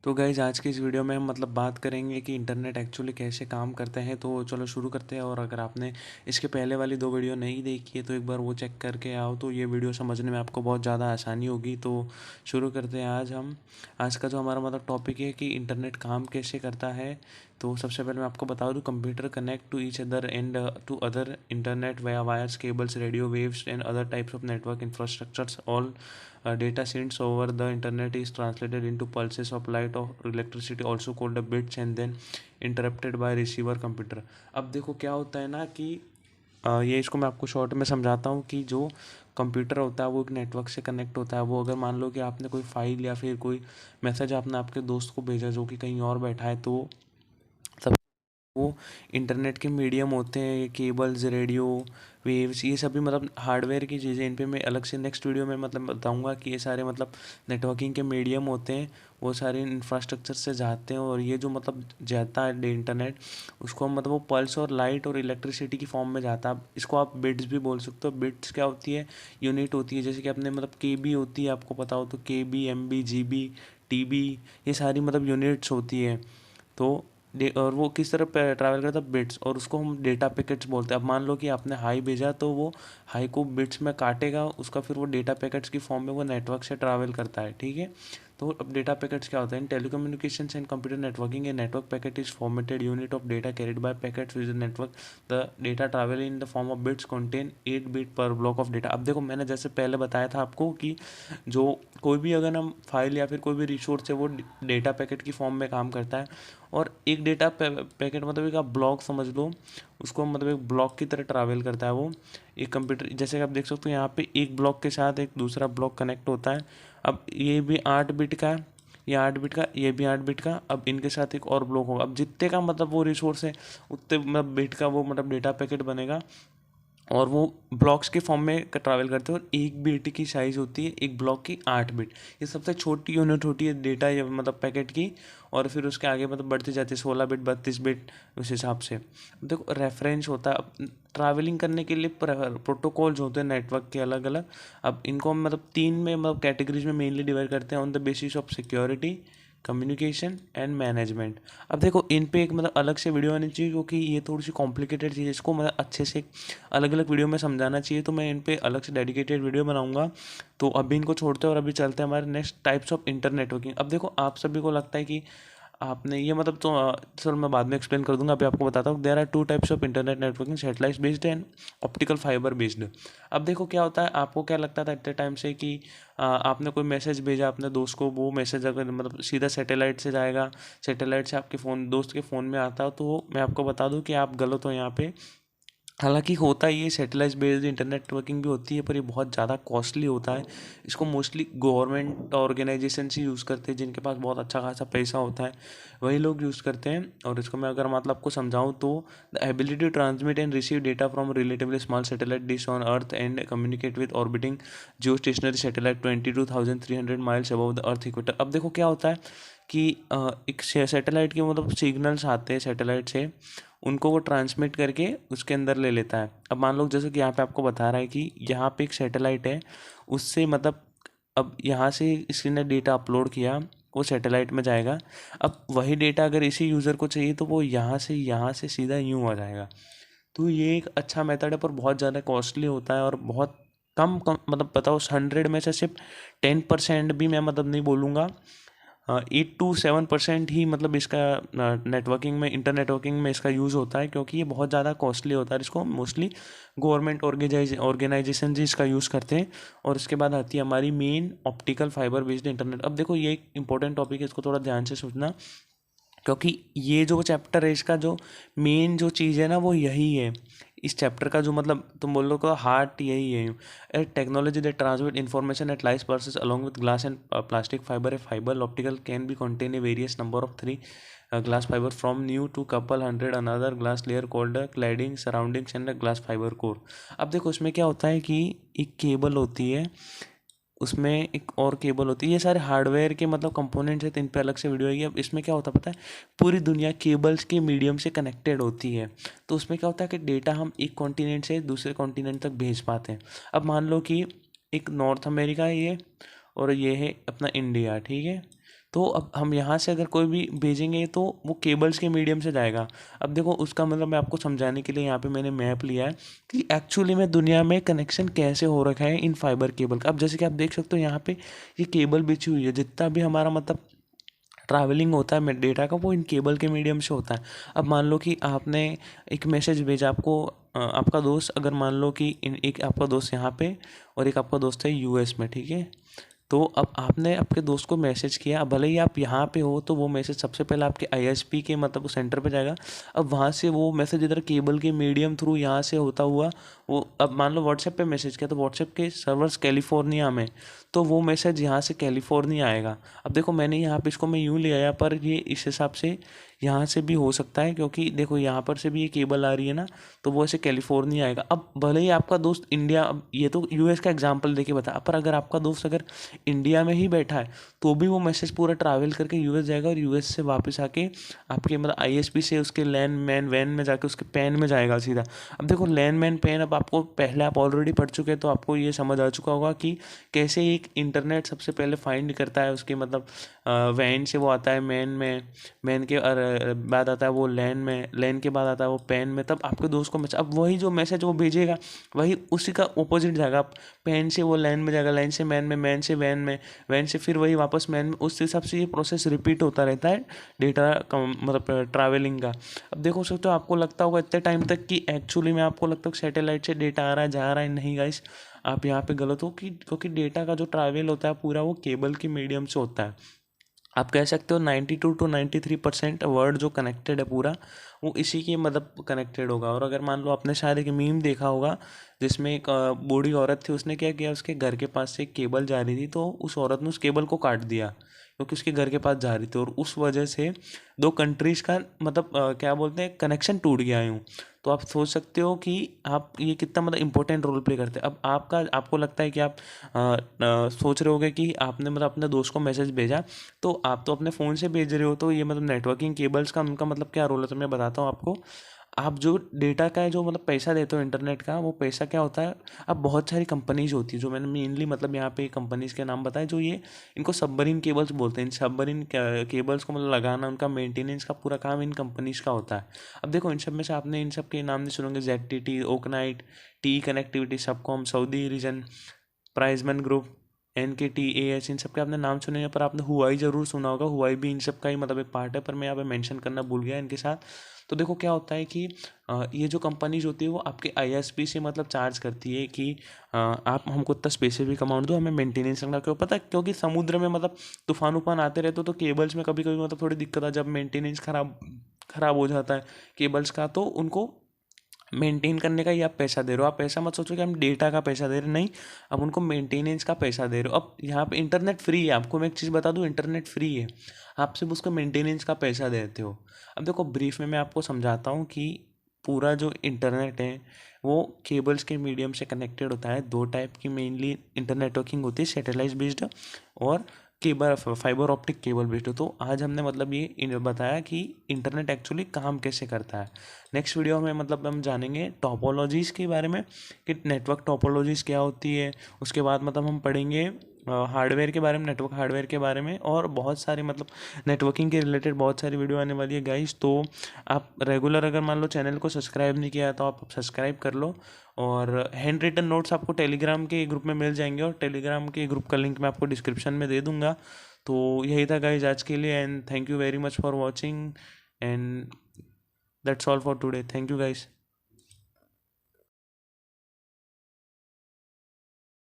तो गाइज आज की इस वीडियो में हम बात करेंगे कि इंटरनेट एक्चुअली कैसे काम करते हैं। तो चलो शुरू करते हैं। और अगर आपने इसके पहले वाली दो वीडियो नहीं देखी है तो एक बार वो चेक करके आओ, तो ये वीडियो समझने में आपको बहुत ज़्यादा आसानी होगी। तो शुरू करते हैं। आज का जो हमारा टॉपिक है कि इंटरनेट काम कैसे करता है। तो सबसे पहले मैं आपको बता दूं, computer connect to each other and to other internet via wires, cables, radio waves and other types of network infrastructures. All data sent over the internet is translated into pulses of light or electricity, also called the bits, and then interrupted by receiver computer। अब देखो क्या होता है ना कि ये इसको मैं आपको शॉर्ट में समझाता हूँ कि जो कंप्यूटर होता है वो एक नेटवर्क से कनेक्ट होता है। वो अगर मान लो कि आपने कोई फाइल या फिर कोई मैसेज आपने आपके दोस्त को भेजा जो कि कहीं और बैठा है, तो सब वो इंटरनेट के मीडियम होते हैं। ये केबल्स, रेडियो वेव्स, ये सभी हार्डवेयर की चीज़ें। इन पे मैं अलग से नेक्स्ट वीडियो में बताऊंगा कि ये सारे नेटवर्किंग के मीडियम होते हैं। वो सारे इंफ्रास्ट्रक्चर से जाते हैं, और ये जो जाता है इंटरनेट, उसको हम वो पल्स और लाइट और इलेक्ट्रिसिटी की फॉर्म में जाता है। इसको आप बिट्स भी बोल सकते हो। बिट्स क्या होती है? यूनिट होती है। जैसे कि अपने के बी होती है, आपको पता हो तो K B, M B, G B, T B, ये सारी यूनिट्स होती है। तो और वो किस तरह ट्रैवल करता है? बिट्स, और उसको हम डेटा पैकेट्स बोलते हैं। अब मान लो कि आपने हाई भेजा, तो वो हाई को बिट्स में काटेगा उसका, फिर वो डेटा पैकेट्स की फॉर्म में वो नेटवर्क से ट्रैवल करता है। ठीक है। तो अब डेटा पैकेट्स क्या होता है? In telecommunication and computer networking, a network packet is formatted unit of data carried by packets with network. The data travel in the form of bits contain 8 bit per block of data. अब देखो, मैंने जैसे पहले बताया था आपको कि जो कोई भी अगर हम फाइल या फिर कोई भी रिसोर्स है वो डेटा पैकेट की फॉर्म में काम करता है। और एक डेटा पैकेट एक आप ब्लॉक समझ लो, उसको एक ब्लॉक की तरह ट्रैवल करता है वो। एक कंप्यूटर जैसे कि आप देख सकते हो, यहाँ पे एक ब्लॉक के साथ एक दूसरा ब्लॉक कनेक्ट होता है। अब ये भी 8 बिट का है, ये 8 बिट का, ये भी 8 बिट का। अब इनके साथ एक और ब्लॉक होगा। अब जितने का वो रिसोर्स है, उतने बिट का वो डेटा पैकेट बनेगा। और वो ब्लॉक्स के फॉर्म में ट्रैवल करते हैं। और एक बिट की साइज़ होती है एक ब्लॉक की 8 बिट। ये सबसे छोटी यूनिट होती है डेटा या पैकेट की। और फिर उसके आगे बढ़ती जाती है 16 बिट, 32 बिट, उस हिसाब से। देखो, रेफरेंस होता है। अब ट्रैवलिंग करने के लिए प्रोटोकॉल्स होते हैं नेटवर्क के अलग अलग। अब इनको हम तीन में कैटेगरीज में मेनली डिवाइड करते हैं, on the basis of security, communication and management. अब देखो, इन पे एक अलग से वीडियो आनी चाहिए, क्योंकि ये थोड़ी सी कॉम्प्लिकेटेड चीज़ है। इसको अच्छे से अलग अलग वीडियो में समझाना चाहिए। तो मैं इन पे अलग से डेडिकेटेड वीडियो बनाऊंगा। तो अभी इनको छोड़ते हैं और अभी चलते हैं हमारे next types of inter networking. अब देखो, आप सभी को लगता है कि आपने ये तो सर मैं बाद में एक्सप्लेन कर दूंगा। अभी आपको बताता हूँ, there are 2 types of internet networking, satellite based and optical fibre based. अब देखो क्या होता है, आपको क्या लगता था इतने टाइम से कि आपने कोई मैसेज भेजा अपने दोस्त को, वो मैसेज अगर सीधा सैटेलाइट से जाएगा, सैटेलाइट से आपके फ़ोन दोस्त के फ़ोन में आता हो, तो मैं आपको बता दूं कि आप गलत हो यहाँ पे। हालांकि होता ही है, सैटेलाइट बेस्ड इंटरनेट नेटवर्किंग भी होती है, पर ये बहुत ज़्यादा कॉस्टली होता है। इसको मोस्टली गवर्नमेंट ऑर्गेनाइजेशन ही यूज़ करते हैं, जिनके पास बहुत अच्छा खासा पैसा होता है, वही लोग यूज़ करते हैं। और इसको मैं अगर आपको समझाऊँ तो, the ability to transmit and receive data from relatively small satellite dish on earth and communicate with orbiting geostationary satellite 22,300 miles above the earth equator. अब देखो क्या होता है कि एक सैटेलाइट के सिग्नल्स आते हैं सैटेलाइट से, उनको वो ट्रांसमिट करके उसके अंदर ले लेता है। अब मान लो जैसे कि यहाँ पे आपको बता रहा है कि यहाँ पे एक सैटेलाइट है, उससे अब यहाँ से इसने ने डेटा अपलोड किया, वो सैटेलाइट में जाएगा। अब वही डेटा अगर इसी यूज़र को चाहिए, तो वो यहाँ से सीधा यूँ आ जाएगा। तो ये एक अच्छा मेथड है, पर बहुत ज़्यादा कॉस्टली होता है और बहुत कम बताओ, 100 में से सिर्फ 10% भी मैं नहीं बोलूँगा, 8 to 7% ही इसका नेटवर्किंग में, इंटर नेटवर्किंग में इसका यूज़ होता है, क्योंकि ये बहुत ज़्यादा कॉस्टली होता है। इसको मोस्टली गवर्नमेंट ऑर्गेनाइजेशन जी इसका यूज़ करते हैं। और इसके बाद आती है हमारी main optical fibre based internet. अब देखो, ये एक इंपॉर्टेंट टॉपिक है, इसको थोड़ा ध्यान से सोचना, क्योंकि ये जो चैप्टर है, इसका जो मेन जो चीज़ है ना, वो यही है। इस चैप्टर का जो तुम बोल लो का हार्ट यही है। Technology that transmit information at light pulses along with glass and plastic fibre, A fibre optical can be contain a various number of 3 glass fiber from new to couple hundred another glass layer called a cladding surroundings and a glass fiber core। अब देखो, इसमें क्या होता है कि एक cable होती है, उसमें एक और केबल होती है, ये सारे हार्डवेयर के कंपोनेंट्स है, तो इन पे अलग से वीडियो आएगी। अब इसमें क्या होता है पता है, पूरी दुनिया केबल्स के मीडियम से कनेक्टेड होती है। तो उसमें क्या होता है कि डेटा हम एक कॉन्टिनेंट से दूसरे कॉन्टिनेंट तक भेज पाते हैं। अब मान लो कि एक नॉर्थ अमेरिका है ये, और ये है अपना इंडिया, ठीक है। तो अब हम यहाँ से अगर कोई भी भेजेंगे तो वो केबल्स के मीडियम से जाएगा। अब देखो उसका मतलब मैं आपको समझाने के लिए यहाँ पे मैंने मैप लिया है कि एक्चुअली में दुनिया में कनेक्शन कैसे हो रखा है इन फाइबर केबल का। अब जैसे कि आप देख सकते हो यहाँ पे ये केबल बिछी हुई है, जितना भी हमारा मतलब ट्रैवलिंग होता है डेटा का वो इन केबल के मीडियम से होता है। अब मान लो कि आपने एक मैसेज भेजा आपको, आपका दोस्त, अगर मान लो कि एक आपका दोस्त यहाँ पे और एक आपका दोस्त है यूएस में, ठीक है। तो अब आपने आपके दोस्त को मैसेज किया, अब भले ही आप यहाँ पे हो तो वो मैसेज सबसे पहले आपके आईएसपी के मतलब सेंटर पे जाएगा। अब वहाँ से वो मैसेज इधर केबल के मीडियम थ्रू यहाँ से होता हुआ वो, अब मान लो व्हाट्सएप पे मैसेज किया तो व्हाट्सएप के सर्वर्स कैलिफोर्निया में, तो वो मैसेज यहाँ से कैलिफोर्निया आएगा। अब देखो मैंने यहाँ पे इसको मैं यूँ ले आया, पर ये इस हिसाब से यहाँ से भी हो सकता है, क्योंकि देखो यहाँ पर से भी ये केबल आ रही है ना, तो वो ऐसे कैलिफोर्निया आएगा। अब भले ही आपका दोस्त इंडिया, अब ये तो यूएस का एग्जांपल देके बता, पर अगर आपका दोस्त अगर इंडिया में ही बैठा है तो भी वो मैसेज पूरा ट्रैवल करके यूएस जाएगा और यूएस से वापस आके आपके मतलब आईएसपी से उसके लैन मैन वैन में जाके उसके पैन में जाएगा सीधा। अब देखो लैन मैन पैन, अब आपको पहले आप ऑलरेडी पढ़ चुके हैं तो आपको ये समझ आ चुका होगा कि कैसे एक इंटरनेट सबसे पहले फाइंड करता है उसके मतलब वैन से वो आता है मैन में, मैन के बाद आता है वो लैन में, लैन के बाद आता है वो पैन में, तब आपके दोस्त को मैसेज, अब वही जो मैसेज वो भेजेगा वही उसी का ऑपोजिट जाएगा। आप पैन से वो लैन में जाएगा, लैन से मैन में, मैन से वैन में, वैन से फिर वही वापस मैन में, उस हिसाब से ये प्रोसेस रिपीट होता रहता है डेटा का मतलब ट्रैवलिंग का। अब देखो सकते हो आपको लगता होगा इतने टाइम तक कि एक्चुअली में आपको लगता है सैटेलाइट से डेटा आ रहा है जा रहा है, नहीं गाइस, आप यहाँ पे गलत हो कि क्योंकि डेटा का जो ट्रैवल होता है पूरा वो केबल के मीडियम से होता है। आप कह सकते हो 92 to 93% वर्ड जो कनेक्टेड है पूरा वो इसी की मतलब कनेक्टेड होगा। और अगर मान लो आपने शायद एक मीम देखा होगा जिसमें एक बूढ़ी औरत थी, उसने क्या किया, उसके घर के पास से एक केबल जा रही थी तो उस औरत ने उस केबल को काट दिया क्योंकि उसके घर के पास जा रही थी, और उस वजह से दो कंट्रीज़ का मतलब क्या बोलते हैं कनेक्शन टूट गया यूँ। तो आप सोच सकते हो कि आप ये कितना मतलब इंपॉर्टेंट रोल प्ले करते हैं। अब आपको लगता है कि आप सोच रहे होगे कि आपने मतलब अपने दोस्त को मैसेज भेजा तो आप तो अपने फ़ोन से भेज रहे हो, तो ये मतलब नेटवर्किंग केबल्स का उनका मतलब क्या रोल है, तो मैं बताता हूँ आपको। आप जो डेटा का है जो मतलब पैसा देते हो इंटरनेट का, वो पैसा क्या होता है, अब बहुत सारी कंपनीज होती है जो मैंने मेनली मतलब यहाँ पे कंपनीज के नाम बताए, जो ये इनको सबमरीन केबल्स बोलते हैं। इन सबमरीन केबल्स को मतलब लगाना, उनका मेंटेनेंस का पूरा काम इन कंपनीज का होता है। अब देखो इन सब में से आपने इन सब के नाम नहीं सुनोगे, ZTT, Okonite, T connectivity, SubCom, Saudi region, Prysmian group, NKTAH, इन सब के आपने नाम सुने हैं, पर आपने हुआई ज़रूर सुना होगा। हुआई भी इन सब का ही मतलब एक पार्ट है, पर मैं यहाँ पे मेंशन करना भूल गया इनके साथ। तो देखो क्या होता है कि ये जो कंपनीज होती है वो आपके आईएसपी से मतलब चार्ज करती है कि आप हमको इतना स्पेसिफिक अमाउंट दो, हमें मेंटेनेंस रखना। क्यों पता है, क्योंकि समुद्र में मतलब तूफान उफान आते रहते हो तो केबल्स में कभी कभी मतलब थोड़ी दिक्कत है, जब मेंटेनेंस खराब हो जाता है केबल्स का, तो उनको मेंटेन करने का ही आप पैसा दे रहे हो। आप ऐसा मत सोचो कि हम डेटा का पैसा दे रहे हैं, नहीं, अब उनको मेंटेनेंस का पैसा दे रहे हो। अब यहाँ पे इंटरनेट फ्री है, आपको मैं एक चीज़ बता दूँ, इंटरनेट फ्री है, आप सिर्फ उसको मेंटेनेंस का पैसा देते हो। अब देखो ब्रीफ में मैं आपको समझाता हूँ कि पूरा जो इंटरनेट है वो केबल्स के मीडियम से कनेक्टेड होता है। दो टाइप की मेनली इंटरनेट वर्किंग होती है, सैटेलाइट बेस्ड और cable fibre optic cable based. तो आज हमने मतलब ये बताया कि इंटरनेट एक्चुअली काम कैसे करता है। नेक्स्ट वीडियो में मतलब हम जानेंगे टोपोलॉजीज़ के बारे में कि नेटवर्क टोपोलॉजीज़ क्या होती है। उसके बाद मतलब हम पढ़ेंगे हार्डवेयर के बारे में, नेटवर्क हार्डवेयर के बारे में, और बहुत सारे मतलब नेटवर्किंग के रिलेटेड बहुत सारी वीडियो आने वाली है गाइस। तो आप रेगुलर अगर मान लो चैनल को सब्सक्राइब नहीं किया तो आप सब्सक्राइब कर लो। और हैंड रिटन नोट्स आपको टेलीग्राम के ग्रुप में मिल जाएंगे, और टेलीग्राम के ग्रुप का लिंक मैं आपको डिस्क्रिप्शन में दे दूंगा। तो यही था गाइस आज के लिए, and thank you very much for watching, and that's all for today. Thank you guys.